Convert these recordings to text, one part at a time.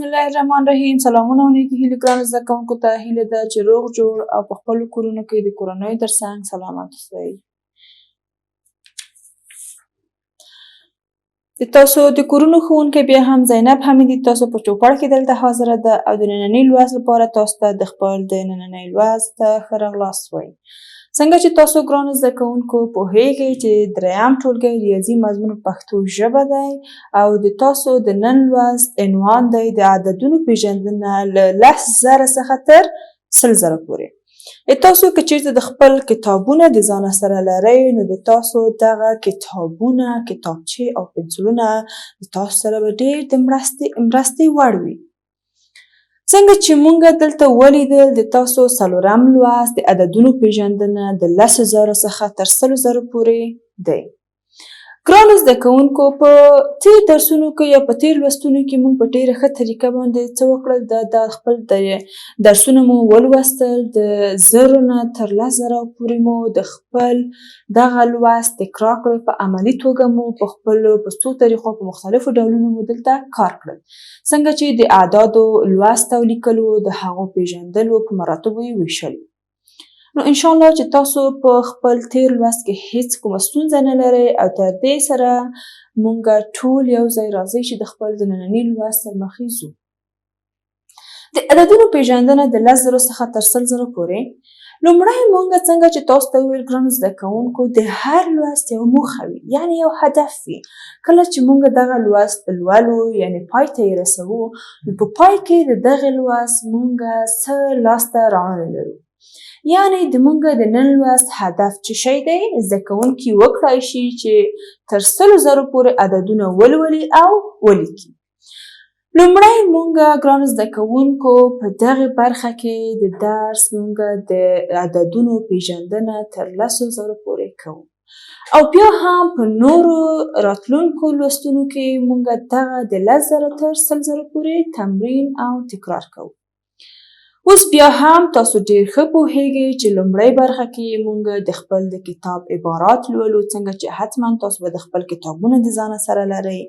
بسم الله الرحمن الرحیم. سلامونه او نیکې هیلې ګرانو زده کوونکو ته هیله ده چې روغ جوړ او په خپلو کورونو کې د کورنیو ترڅنګ سلامت اوسئ. د تاسو د کورونو ښوونکی بیا هم زینب حمیدي تاسو په چوپړ کې دلته حاضره ده او د ننني لوست لپاره تاسو ته د خپل د ننني لوست ښه راغلاست وایم. څنګه چې تاسو ګرانو زده کوونکو پوهیږئ چې دریم ټولګی ریاضي مضمون پښتو ژبه دی او د تاسو د نن لوست عنوان دی د عددونو پیژندنه له 10,000 څخه تر 100,000 پورې. تاسو که چیرته د خپل کتابونه د ځان سره لرئ نو د تاسو دغه کتابونه، کتابچې او پنسلونه د تاسو سره به ډېر د مرستې وړ وي. څنګه چې موږ دلته ولیدل د تاسو څلورم لوست د عددونو پیژندنه د 10,000 څخه تر 100,000 پورې دی. ګرانو زده کوونکو په تېر درسونو کې یا په تېر لوستونو کې موږ په ډېره ښه طریقه باندې څه وکړل دا خپل درسونه مو ولوستل د 0 نه تر 10,000 پورې مو د خپل دغه لوست تکرار کړل. په عملي توګه مو په خپلو په څو طریقو په مختلفو ډولونو مو دلته کار کړل. څنګه چې د اعدادو لوست او لیکلو د هغو پیژندلو په مراتبو یې ویشلو. نو انشاءالله چې تاسو په خپل تیر لوست کې هیڅ کومه ستونزه نه لرئ او تر دې سره مونږ ټول یو ځای راځئ چې د خپل د ننني لوست سر مخې ځو. د عددونو پیژندنه د 10,000 څخه تر 100,000 پورې. لومړی مونږ څنګه چې تاسو ته وویل ګرانو زده کوونکو د هر لوست یو موخه وي، یعنې یو هدف وي. کله چې مونږ دغه لوست لولو یعنې پای ته یې رسوو نو په پای کې د دغې لوست مونږ څه لاسته راوړنې لرو. یعنې د مونږ د نن لوست هدف څه شی دی؟ زده کوونکي وکړای شي چې تر 100,000 پورې عددونه ولولي او ولیکي. لومړی مونږ ګرانو زده کوونکو په دغې برخه کې د درس مونږ د عددونو پیژندنه تر 10,000 پورې کوو او بیا هم په نورو راتلونکو لوستونو کې مونږ دغه د 10,000 تر 100,000 پورې تمرین او تکرار کوو. اوس بیا هم تاسو ډېر ښه پوهیږئ چې لومړۍ برخه کې مونږ د خپل د کتاب عبارات لولو. څنګه چې حتما تاسو به د خپل کتابونه د ځانه سره لرئ.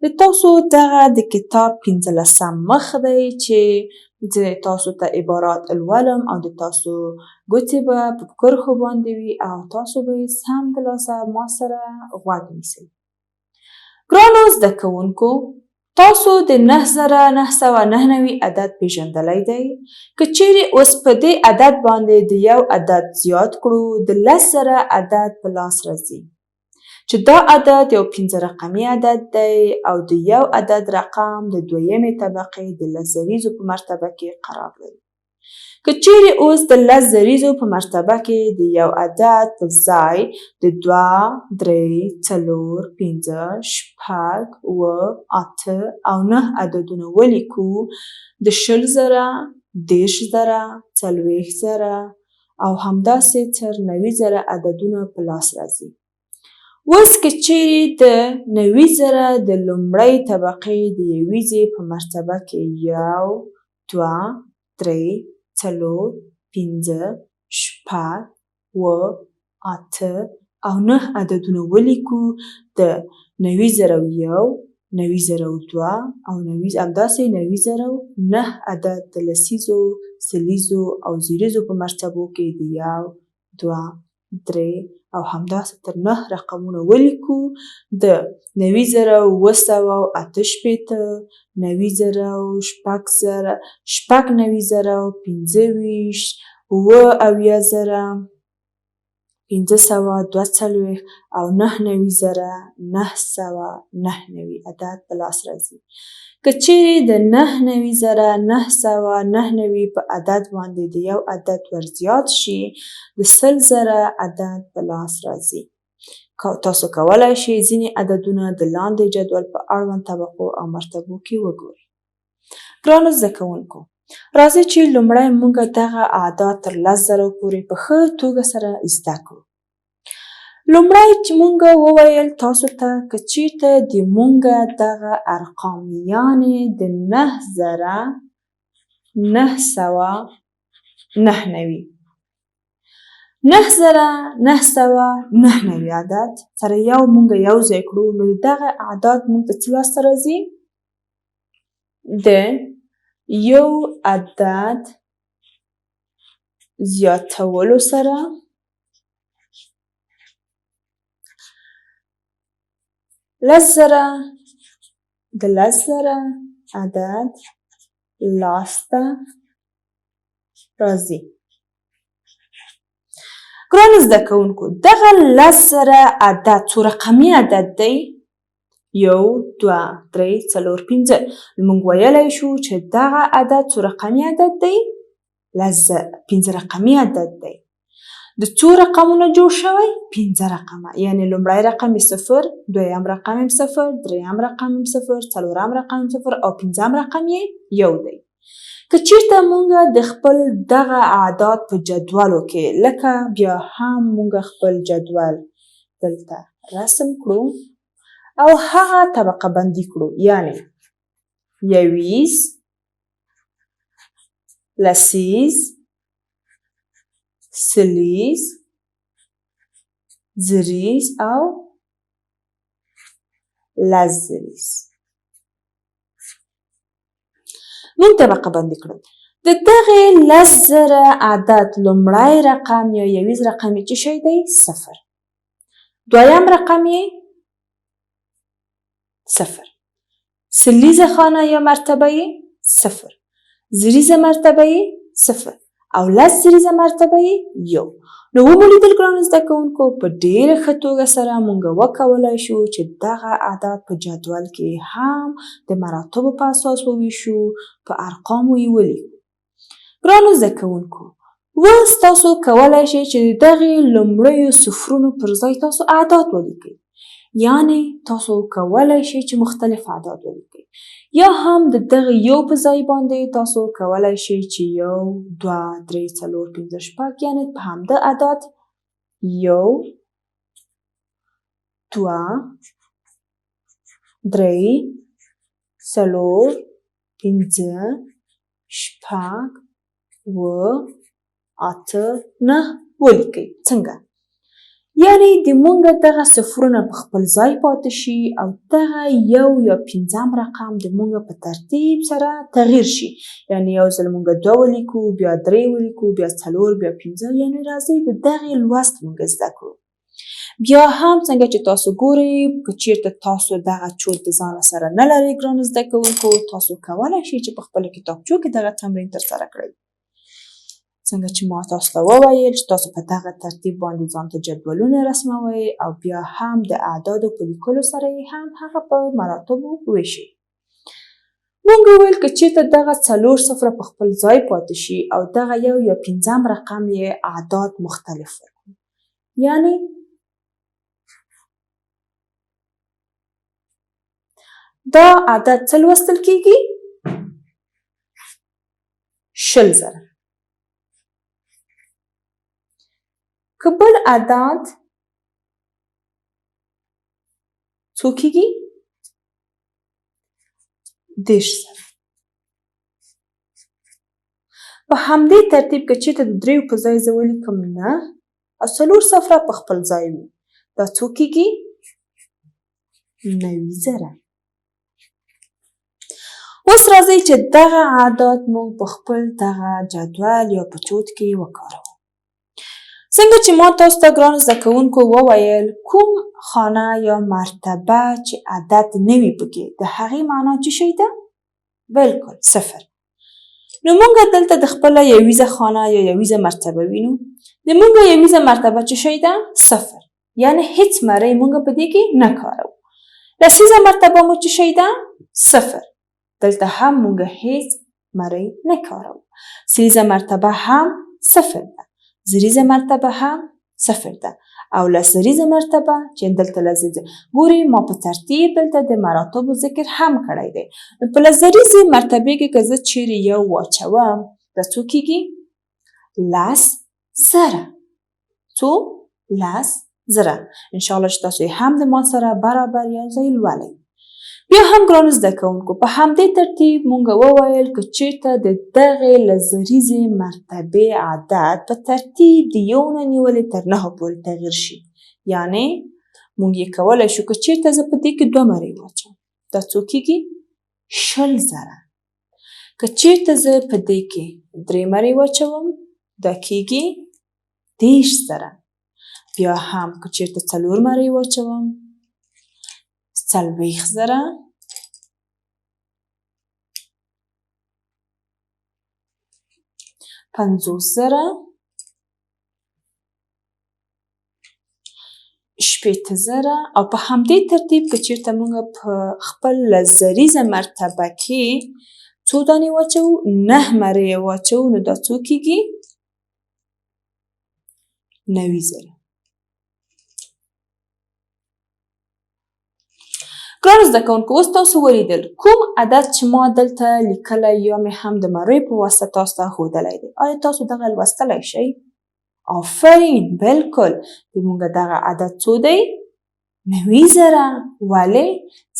د تاسو دغه د کتاب 15 مخ دی چې زه تاسو ته عبارات لولم او د تاسو ګوتې به په کرښو باندې وي او تاسو به یې سمدلاسه ما سره غوږ نیسئ. ګرانو زده کوونکو تاسو د 9,999 عدد پیژندلی دی. که چیرې اوس په دې عدد باندې د یو عدد زیات کړو د 10,000 عدد په لاس راځي چې دا عدد یو 15 رقمي عدد دی او د یو عدد رقم د دویمې طبقې د 10 زریزو په مرتبه کې قرار لري. که چیرې اوس د 10 زریزو په مرتبه کې د یو عدد په ځای د 2، 3، 4، 5، 6، 7، 8 او 9 عددونه ولیکو د 20,000، 10,000، 40,000 او همداسې تر 90,000 عددونه په لاس راځي. اوس که چیرې د 90,000 د لومړۍ طبقې د یویزې په مرتبه کې 1، 2، 3، 4، 5، 6، 7، 8 او 9 عددونه ولیکو د 90,001، 90,002 او همداسې 90,009 عدد د لسیزو، سلیزو او زیریزو په مرتبو کې د 1، 2، 3 او همداسې تر 9 رقمونه ولیکو د 90,788، 90,000، 90,000، 25,000، اووه-اویازره، 542 او 99,999 عدد په لاس راځي. که چیرې د 99,999 په عدد باندې د یو عدد ورزیات شي د 100,000 عدد په لاس راځي. تاسو کولی شئ ځینې عددونه د لاندې جدول په اړوند طبقو او مرتبو کې وګورئ. ګرانو زده کوونکو راځئ چې لومړی مونږ دغه اعداد تر 10,000 پورې په ښه توګه سره زده کړو. لومړی چې مونږ وویل تاسو ته که چیرته د مونږ دغه ارقام یعنې د 9,999 عدد سره مونږ یو ځای کړو نو دغه اعداد مونږ ته څه لاسته راځي؟ د یو عدد زیاتولو سره لس زره د لس زره عدد لاسته راځي. ګرانو زده کوونکو دغه لس زره عدد څو رقمي عدد دی؟ 1 2 3 4 5. موږ ویلی شو چې دغه عدد څو رقمي عدد دی؟ 5 رقمي عدد دی. د څو رقمونو جوړ شوی؟ 5 رقمه. یعنی لومړی رقم یې 0 دویم رقم یې 0 دریم رقم یې 0 څلورم رقم یې 0 او پنځم رقم یې 1 دی. که چیرته مونږ د خپل دغه اعداد په جدولو کې لکه بیا هم مونږ خپل جدول دلته رسم کړو او هغه طبقه بندي کړو، یعنی 20 لسیز سلیز زریز او لسزریز مونږ طبقه بندي کړو. د دغې 10,000 عدد لومړی رقم یا یویز رقم یې څه شی دی؟ 0. دویم رقم یې 0. سلیزه خانه یا مرتبه یې 0. زریزه مرتبه یې 0 او لسزریزه مرتبه یې 1. نو ومو لیدل ګرانو زده کوونکو په ډېره ښه توګه سره مونږ وکولی شو چې دغه اعداد په جدول کې هم د مراتبو په اساس وویشو، په ارقامو یې ولیکو. ګرانو زده کوونکو اوس تاسو کولی شئ چې د دغې لومړیو صفرونو پر ځای تاسو اعداد ولیکئ. یعنې تاسو کولی شئ چې مختلف اعداد ولیکئ یا هم د دغه یو په ځای باندې تاسو کولی شئ چې 1 2 3 4 5 6 یعنې په همده اعداد 1 2 3 4 5 6 7 8 9 ولیکئ. څنګه؟ یعنی د مونږ دغه صفرونه په خپل ځای پاتې شي او دغه 1 یا 5م رقم د مونږ په ترتیب سره تغییر شي. یعنی یو ځل مونږ 2 ولیکو، بیا 3 ولیکو، بیا 4 بیا 5. یعنی راځئ د دغې لوست مونږ زده کړو. بیا هم څنګه چې تاسو ګورئ که چیرته تاسو دغه چوت د ځان سره نه لرئ ګرانو زده کوونکو تاسو کولی شئ چې په خپله کتابچو کې دغه تمرین ترسره کړئ. څنګه چې ما تاسو ته وویل چې تاسو په دغه ترتیب باندې ځان ته جدولونه رسموئ او بیا هم د اعدادو په لیکلو سره یې هم هغه په مراتبو وویشئ. مونږ وویل که چیرته دغه 4 صفره په خپل ځای پاتې شي او دغه 1 یا 5م رقم یې اعداد مختلف وکړو، یعنی دا عدد څه لوستل کیږي؟ 20,000. که بل عدد څو کیږي؟ 10,000. په همدې ترتیب که چیرته د 3 په ځای زه ولیکم 9 او 4 صفره په خپل ځای وي دا څو کیږي؟ 90,000. اوس راځئ چې دغه اعداد موږ په خپل دغه جدول یا په چوت کې وکاروو. څنګه چې ما تاسو ته ګرانو زده کوونکو وویل کوم خانه یا مرتبه چې عدد نه وي پکې د هغې معنا څه شی ده؟ بالکل 0. نو موږ دلته د خپله یویزه خانه یا یویزه مرتبه وینو. د موږ یویزه مرتبه څه شی ده؟ 0. یعنې هیڅ مری موږ په دې کې نه کاروو. لسیزه مرتبه مو څه شی ده؟ 0. دلته هم موږ هیڅ مری نه کاروو. سلیزه مرتبه هم 0 ده. زریزه مرتبه هم 0 ده او لسزریزه مرتبه چې دلته لسزریزه ګورئ ما په ترتیب دلته د مراتبو ذکر هم کړی دی. نو په لسزریزې مرتبې کې که زه چیرې 1 واچوم دا څو کیږي؟ 10,000. څو؟ 10,000. انشاءالله چې تاسو هم د ما سره برابر یو ځای لولئ. بیا هم ګرانو زده کوونکو په همدې ترتیب مونږ وویل که چیرته د دغې لسزریزې مرتبې عدد په ترتیب د 1 نه نیولې تر 9 پورې تغییر شي، یعنې مونږ یې کولی شو که چیرته زه په دې کې 2 مرۍ واچوم دا څو کیږي؟ 20,000. که چیرته زه په دې کې 3 مرۍ واچوم دا کیږي 30 زره. بیا هم که چیرته 4 مرۍ واچوم 40 زره. 50 زره. 80 زره. او په همدې ترتیب که چیرته موږ په خپل زریزه مرتبه کې څو دانې واچوو 9 مرۍ یې واچوو نو دا څو کیږي 90 زره. ګرانو زده کوونکو اوس تاسو ولیدل کوم عدد چې ما دلته لیکلی یا مې هم د مریو په واسطه تاسو ته ښودلی دی. آیا تاسو دغه لوستلی شئ؟ آفرین بلکل د مونږ دغه عدد څو دی 90 زره. ولې؟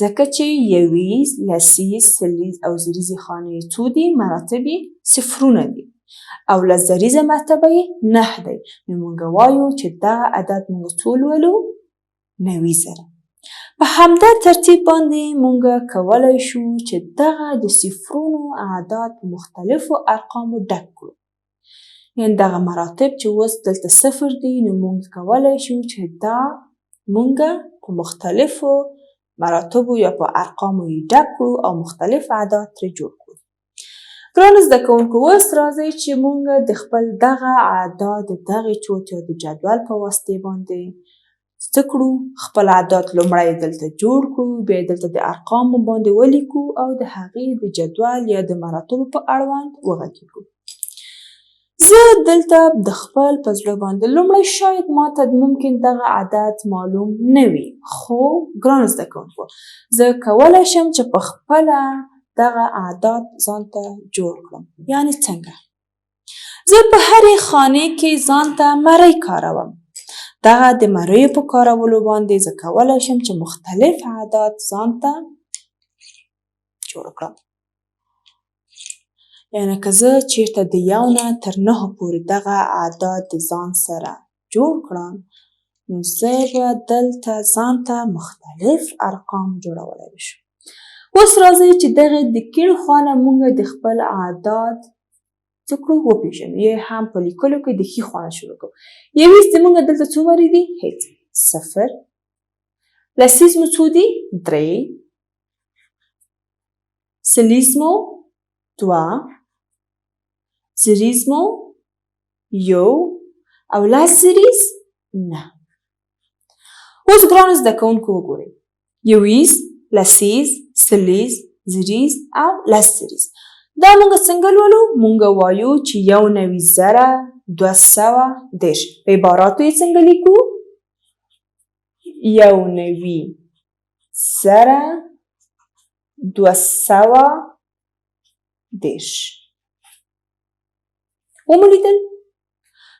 ځکه چې 20 لسیز سلیز او زریزې خانې څو دي مراتب یې صفرونه دي او له زریزه مرتبه یې 9 دی نو مونږ وایو چې دغه عدد مونږ څو لولو 90 زره. په همدا ترتیب باندې مونږ کولی شو چې دغه د صفرونو اعداد په مختلفو ارقامو ډک کړو. یعنې دغه مراتب چې اوس دلته صفر دي نو مونږ کولی شو چې دا مونږ په مختلفو مراتبو یا په ارقامو یې ډک کړو او مختلف اعداد ترې جوړ کړو. ګرانو زده کوونکو اوس راځئ چې مونږ د خپل دغه اعداد د دغې چوټ یا د جدول په واسطې باندې څه کړو خپل اعداد لومړی دلته جوړ کړو بیا یې دلته د ارقامو باندې ولیکو او د هغې د جدول یا د مراتبو په اړوند وغږیږو. زه دلته د خپل په زړه باندې لومړی شاید ماته ممکن دغه عدد معلوم نه وي خو ګرانو زده کوونکو زه کولی شم چې په خپله دغه اعداد ځان ته جوړ کړم. یعنې څنګه؟ زه په هرې خانې کې ځان ته مرۍ کاروم. دغه د مریو په کارولو باندې زه کولی شم چې مختلف اعداد ځان ته جوړ کړم. یعنې که زه چیرته د 1 نه تر 9 پورې دغه اعداد د ځان سره جوړ کړم نو زه به دلته ځان ته مختلف ارقام جوړولی شم. اوس راځئ چې دغه د کیڼ خوا نه مونږ د خپل اعداد څه کړو وپېژنو یا هم په لیکلو کې د ښي خوا نه شروع کړو. 20 زمونږ دلته څو مرۍ دي؟ هېڅ 0. لسیز مو څو دي؟ 3. سلیز مو 2. زریز مو 1 او لس زریز نه. اوس ګرانو زده کوونکو وګورئ 20 لسیز سلیز زریز او لس زریز دا مونږ څنګه لولو؟ مونږ وایو چې 19,210 په عباراتو یې څنګه لیکو؟ 19,210 ومو لیدل؟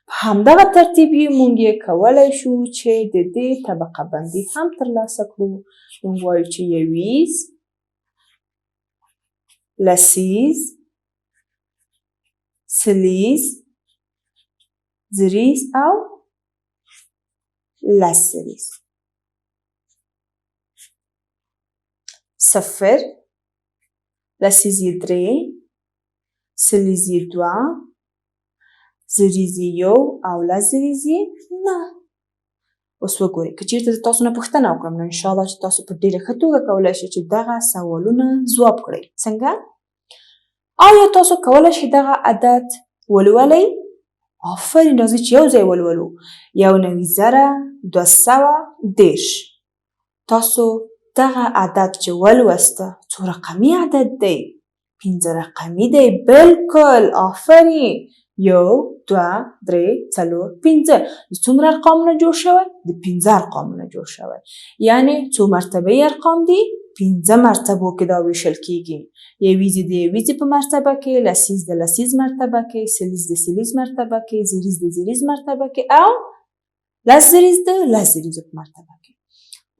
په همدغه ترتیب یې مونږ یې کولی شو چې د دې طبقه بندي هم ترلاسه کړو. مونږ وایو چې 20 لسیز سلیز زریز او لس زریز. 0 لسیز یې 3 سلیز یې 2 زریز یې 1 او لس زریز یې نه. اوس وګورئ که چیرته زه تاسو نه پوښتنه وکړم نو انشاءالله چې تاسو په ډېره ښه توګه کولی شئ چې دغه سوالونه ځواب کړئ. څنګه؟ آیا تاسو کولی شئ دغه عدد ولولئ؟ آفرین راځئ چې یو ځای ولولو 19,210. تاسو دغه عدد چې ولوسته څو رقمي عدد دی؟ 5 رقمي دی. بلکل آفرین 1 2 3 4 5 د څومره ارقامونه جوړ شوی؟ د 15 ارقامونه جوړ شوی. یعنې څو مرتبه ارقام دي؟ 15 مرتبو کې دا ویشل کیږي. 20 د 20 په مرتبه کې، لسیز د لسیز مرتبه کې، سلیز د سلیز مرتبه کې، زریز د زریز مرتبه کې او لس زریز د لس زریزو په مرتبه کې.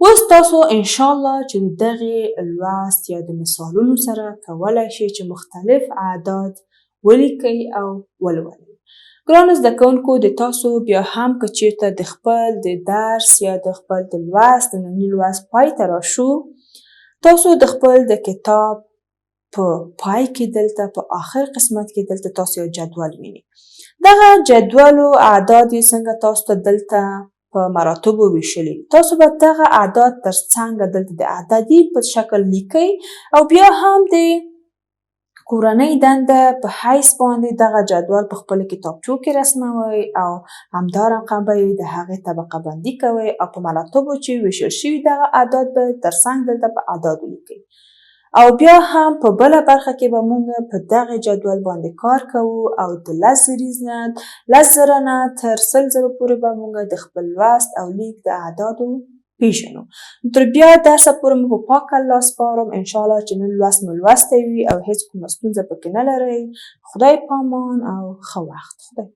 اوس تاسو انشاءالله چې د دغې لوست یا د مثالونو سره کولی شئ چې مختلف اعداد ولیکئ او ولولئ. ګرانو زده کوونکو د تاسو بیا هم که چیرته د خپل د درس یا د خپل د لوست د ننني لوست پای ته راشو، تاسو د خپل د کتاب په پای کې دلته په آخر قسمت کې دلته تاسو یو جدول وینئ. دغه جدول و اعداد یې څنګه تاسو ته دلته په مراتبو ویشلي. تاسو به دغه اعداد ترڅنګ دلته د عددي په شکل لیکئ او بیا هم د کورنۍ دنده په حیث باندې دغه جدول په خپلو کتابچو کې رسموئ او همدارنګه به یې د هغې طبقه بندي کوئ او په مراتبو چې ویشل شوي دغه اعداد به ترڅنګ دلته په اعدادو لیکئ. او بیا هم په بله برخه کې به موږ په دغه جدول باندې کار کوو او د 10,000 نه تر 100,000 پورې به موږ د خپل لوست او لیک د اعدادو پیژنو. تر بیا درسه پورې مو په پاکه لاس سپارم. انشاءالله چې نن لوست مو لوستی وي او هیڅ کومه ستونزه پکې نه لرئ. خدای پامان او ښه وخت. خدای